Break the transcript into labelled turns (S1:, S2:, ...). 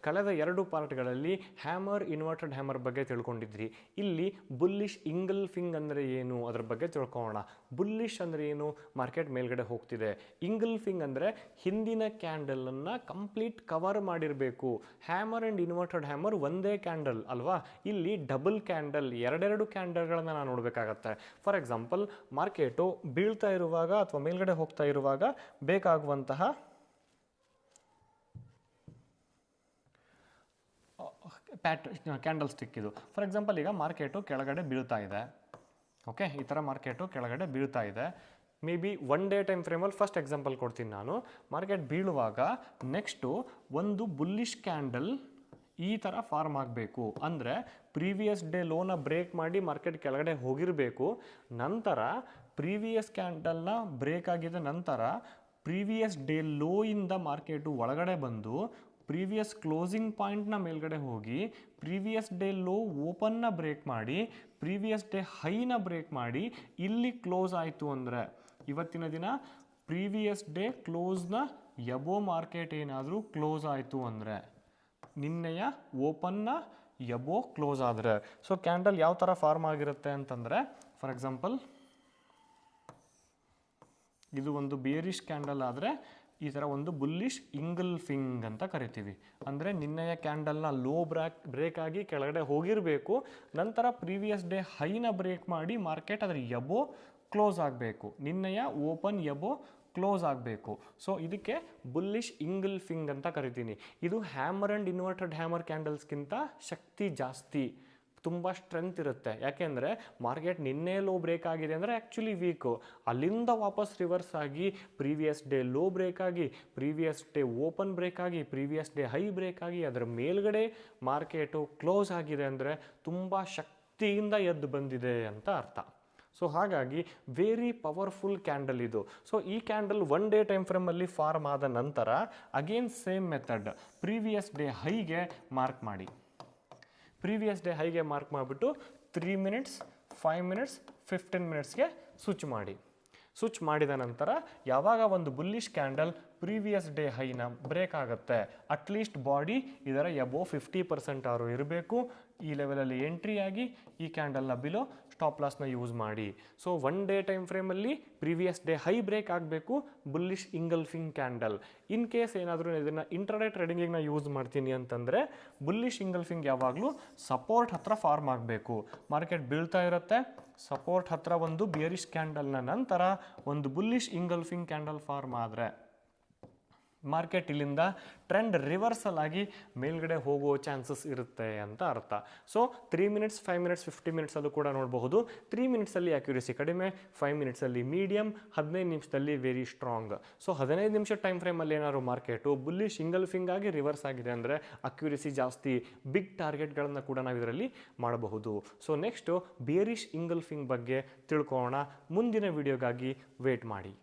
S1: ಕಳೆದ 2 ಪಾರ್ಟ್ಗಳಲ್ಲಿ hammer inverted hammer ಬಗ್ಗೆ ತಿಳ್ಕೊಂಡಿದ್ರಿ. ಇಲ್ಲಿ ಬುಲ್ಲಿಶ್ ಇಂಗಲ್ಫಿಂಗ್ ಅಂದರೆ ಏನು ಅದರ ಬಗ್ಗೆ ತಿಳ್ಕೊಳ್ಳೋಣ. ಬುಲ್ಲಿಶ್ ಅಂದರೆ ಏನು? ಮಾರ್ಕೆಟ್ ಮೇಲ್ಗಡೆ ಹೋಗ್ತಿದೆ. ಇಂಗಲ್ಫಿಂಗ್ ಅಂದರೆ ಹಿಂದಿನ ಕ್ಯಾಂಡಲನ್ನು ಕಂಪ್ಲೀಟ್ ಕವರ್ ಮಾಡಿರಬೇಕು. ಹ್ಯಾಮರ್ ಆ್ಯಂಡ್ ಇನ್ವರ್ಟೆಡ್ ಹ್ಯಾಮರ್ ಒಂದೇ ಕ್ಯಾಂಡಲ್ ಅಲ್ವಾ, ಇಲ್ಲಿ ಡಬಲ್ ಕ್ಯಾಂಡಲ್, ಎರಡೆರಡು ಕ್ಯಾಂಡಲ್ಗಳನ್ನು ನಾವು ನೋಡಬೇಕಾಗತ್ತೆ. ಫಾರ್ ಎಕ್ಸಾಂಪಲ್, ಮಾರ್ಕೆಟು ಬೀಳ್ತಾ ಇರುವಾಗ ಅಥವಾ ಮೇಲ್ಗಡೆ ಹೋಗ್ತಾ ಇರುವಾಗ ಬೇಕಾಗುವಂತಹ ಕ್ಯಾಂಡಲ್ ಸ್ಟಿಕ್ ಇದು. ಫಾರ್ ಎಕ್ಸಾಂಪಲ್, ಈಗ ಮಾರ್ಕೆಟು ಕೆಳಗಡೆ ಬೀಳ್ತಾ ಇದೆ. ಓಕೆ, ಈ ಥರ ಮಾರ್ಕೆಟು ಕೆಳಗಡೆ ಬೀಳ್ತಾ ಇದೆ. ಮೇ ಬಿ 1 ಡೇ ಟೈಮ್ ಫ್ರೇಮಲ್ಲಿ ಫಸ್ಟ್ ಎಕ್ಸಾಂಪಲ್ ಕೊಡ್ತೀನಿ ನಾನು. ಮಾರ್ಕೆಟ್ ಬೀಳುವಾಗ ನೆಕ್ಸ್ಟು ಒಂದು ಬುಲ್ಲಿಶ್ ಕ್ಯಾಂಡಲ್ ಈ ಥರ ಫಾರ್ಮ್ ಆಗಬೇಕು. ಅಂದರೆ ಪ್ರೀವಿಯಸ್ ಡೇ ಲೋನ ಬ್ರೇಕ್ ಮಾಡಿ ಮಾರ್ಕೆಟ್ ಕೆಳಗಡೆ ಹೋಗಿರಬೇಕು. ನಂತರ ಪ್ರೀವಿಯಸ್ ಕ್ಯಾಂಡಲ್ನ ಬ್ರೇಕ್ ಆಗಿದ ನಂತರ ಪ್ರೀವಿಯಸ್ ಡೇ ಲೋಯಿಂದ ಮಾರ್ಕೆಟು ಒಳಗಡೆ ಬಂದು ಪ್ರೀವಿಯಸ್ ಕ್ಲೋಸಿಂಗ್ ಪಾಯಿಂಟ್ನ ಮೇಲ್ಗಡೆ ಹೋಗಿ ಪ್ರೀವಿಯಸ್ ಡೇ ಲೋ ಓಪನ್ನ ಬ್ರೇಕ್ ಮಾಡಿ ಪ್ರೀವಿಯಸ್ ಡೇ ಹೈನ ಬ್ರೇಕ್ ಮಾಡಿ ಇಲ್ಲಿ ಕ್ಲೋಸ್ ಆಯಿತು ಅಂದರೆ, ಇವತ್ತಿನ ದಿನ ಪ್ರೀವಿಯಸ್ ಡೇ ಕ್ಲೋಸ್ನ ಎಬೋ ಮಾರ್ಕೆಟ್ ಏನಾದರೂ ಕ್ಲೋಸ್ ಆಯಿತು ಅಂದರೆ, ನಿನ್ನೆಯ ಓಪನ್ನ ಎಬೋ ಕ್ಲೋಸ್ ಆದರೆ, ಸೊ ಕ್ಯಾಂಡಲ್ ಯಾವ ಥರ ಫಾರ್ಮ್ ಆಗಿರುತ್ತೆ ಅಂತಂದರೆ, ಫಾರ್ ಎಕ್ಸಾಂಪಲ್ ಇದು ಒಂದು ಬೇರಿಶ್ ಕ್ಯಾಂಡಲ್ ಆದರೆ ಈ ಥರ ಒಂದು ಬುಲ್ಲಿಶ್ ಇಂಗಲ್ಫಿಂಗ್ ಅಂತ ಕರಿತೀವಿ. ಅಂದರೆ ನಿನ್ನೆಯ ಕ್ಯಾಂಡಲ್ನ ಲೋ ಬ್ರೇಕ್ ಆಗಿ ಕೆಳಗಡೆ ಹೋಗಿರಬೇಕು, ನಂತರ ಪ್ರೀವಿಯಸ್ ಡೇ ಹೈನ ಬ್ರೇಕ್ ಮಾಡಿ ಮಾರ್ಕೆಟ್ ಅದರ ಎಬೋ ಕ್ಲೋಸ್ ಆಗಬೇಕು, ನಿನ್ನೆಯ ಓಪನ್ ಎಬೋ ಕ್ಲೋಸ್ ಆಗಬೇಕು. ಸೊ ಇದಕ್ಕೆ ಬುಲ್ಲಿಶ್ ಇಂಗಲ್ಫಿಂಗ್ ಅಂತ ಕರಿತೀನಿ. ಇದು ಹ್ಯಾಮರ್ ಆ್ಯಂಡ್ ಇನ್ವರ್ಟೆಡ್ ಹ್ಯಾಮರ್ ಕ್ಯಾಂಡಲ್ಸ್ಗಿಂತ ಶಕ್ತಿ ಜಾಸ್ತಿ, ತುಂಬ ಸ್ಟ್ರೆಂತ್ ಇರುತ್ತೆ. ಯಾಕೆಂದರೆ ಮಾರ್ಕೆಟ್ ನಿನ್ನೆ ಲೋ ಬ್ರೇಕ್ ಆಗಿದೆ ಅಂದರೆ ಆ್ಯಕ್ಚುಲಿ ವೀಕು, ಅಲ್ಲಿಂದ ವಾಪಸ್ ರಿವರ್ಸ್ ಆಗಿ ಪ್ರೀವಿಯಸ್ ಡೇ ಲೋ ಬ್ರೇಕ್ ಆಗಿ ಪ್ರೀವಿಯಸ್ ಡೇ ಓಪನ್ ಬ್ರೇಕ್ ಆಗಿ ಪ್ರೀವಿಯಸ್ ಡೇ ಹೈ ಬ್ರೇಕ್ ಆಗಿ ಅದರ ಮೇಲ್ಗಡೆ ಮಾರ್ಕೆಟು ಕ್ಲೋಸ್ ಆಗಿದೆ ಅಂದರೆ ತುಂಬ ಶಕ್ತಿಯಿಂದ ಎದ್ದು ಬಂದಿದೆ ಅಂತ ಅರ್ಥ. ಸೊ ಹಾಗಾಗಿ ವೆರಿ ಪವರ್ಫುಲ್ ಕ್ಯಾಂಡಲ್ ಇದು. ಸೊ ಈ ಕ್ಯಾಂಡಲ್ 1 ಡೇ ಟೈಮ್ ಫ್ರೇಮಲ್ಲಿ ಫಾರ್ಮ್ ಆದ ನಂತರ again same method, previous day ಹೈಗೆ ಮಾರ್ಕ್ ಮಾಡಿ. ಪ್ರೀವಿಯಸ್ ಡೇ ಹೈಗೆ ಮಾರ್ಕ್ ಮಾಡಿಬಿಟ್ಟು 3 ಮಿನಿಟ್ಸ್, 5 ಮಿನಿಟ್ಸ್, 15 ಮಿನಿಟ್ಸ್ಗೆ ಸ್ವಿಚ್ ಮಾಡಿ. ಸ್ವಿಚ್ ಮಾಡಿದ ನಂತರ ಯಾವಾಗ ಒಂದು ಬುಲ್ಲಿಶ್ ಕ್ಯಾಂಡಲ್ ಪ್ರೀವಿಯಸ್ ಡೇ ಹೈನ ಬ್ರೇಕ್ ಆಗುತ್ತೆ, ಅಟ್ಲೀಸ್ಟ್ ಬಾಡಿ ಇದರ ಎಬೋ 50% ಆರು ಇರಬೇಕು. ಈ ಲೆವೆಲಲ್ಲಿ ಎಂಟ್ರಿ ಆಗಿ ಈ ಕ್ಯಾಂಡಲ್ನ ಬಿಲೋ ಸ್ಟಾಪ್ ಲಾಸ್ನ ಯೂಸ್ ಮಾಡಿ. ಸೊ 1 ಡೇ ಟೈಮ್ ಫ್ರೇಮಲ್ಲಿ ಪ್ರೀವಿಯಸ್ ಡೇ ಹೈ ಬ್ರೇಕ್ ಆಗಬೇಕು, bullish engulfing candle. In case ಏನಾದರೂ ಇದನ್ನು ಇಂಟ್ರಾಡೇ ಟ್ರೇಡಿಂಗಿಗೆ ಯೂಸ್ ಮಾಡ್ತೀನಿ ಅಂತಂದರೆ ಬುಲ್ಲಿಶ್ ಇಂಗಲ್ಫಿಂಗ್ ಯಾವಾಗಲೂ ಸಪೋರ್ಟ್ ಹತ್ರ ಫಾರ್ಮ್ ಆಗಬೇಕು. ಮಾರ್ಕೆಟ್ ಬೀಳ್ತಾ ಇರುತ್ತೆ, ಸಪೋರ್ಟ್ ಹತ್ರ ಒಂದು ಬಿಯರಿಶ್ ಕ್ಯಾಂಡಲ್ನ ನಂತರ ಒಂದು ಬುಲ್ಲಿಶ್ ಇಂಗಲ್ಫಿಂಗ್ ಕ್ಯಾಂಡಲ್ ಫಾರ್ಮ್ ಆದರೆ ಮಾರ್ಕೆಟ್ ಇಲ್ಲಿಂದ ಟ್ರೆಂಡ್ ರಿವರ್ಸಲ್ ಆಗಿ ಮೇಲ್ಗಡೆ ಹೋಗೋ ಚಾನ್ಸಸ್ ಇರುತ್ತೆ ಅಂತ ಅರ್ಥ. ಸೊ 3 ಮಿನಿಟ್ಸ್, 5 ಮಿನಿಟ್ಸ್, 50 ಮಿನಿಟ್ಸ್ ಅದು ಕೂಡ ನೋಡಬಹುದು. 3 ಮಿನಿಟ್ಸಲ್ಲಿ ಅಕ್ಯುರಸಿ ಕಡಿಮೆ, 5 ಮಿನಿಟ್ಸಲ್ಲಿ ಮೀಡಿಯಮ್, 15 ನಿಮಿಷದಲ್ಲಿ ವೆರಿ ಸ್ಟ್ರಾಂಗ್. ಸೊ 15 ನಿಮಿಷ ಟೈಮ್ ಫ್ರೇಮಲ್ಲಿ ಏನಾದ್ರು ಮಾರ್ಕೆಟು ಬುಲ್ಲಿಶ್ ಇಂಗಲ್ಫಿಂಗ್ ಆಗಿ ರಿವರ್ಸ್ ಆಗಿದೆ ಅಂದರೆ ಅಕ್ಯುರಸಿ ಜಾಸ್ತಿ, ಬಿಗ್ ಟಾರ್ಗೆಟ್ಗಳನ್ನು ಕೂಡ ನಾವು ಇದರಲ್ಲಿ ಮಾಡಬಹುದು. ಸೊ ನೆಕ್ಸ್ಟು ಬೇರಿಶ್ ಇಂಗಲ್ಫಿಂಗ್ ಬಗ್ಗೆ ತಿಳ್ಕೊಳ್ಳೋಣ. ಮುಂದಿನ ವಿಡಿಯೋಗಾಗಿ ವೇಟ್ ಮಾಡಿ.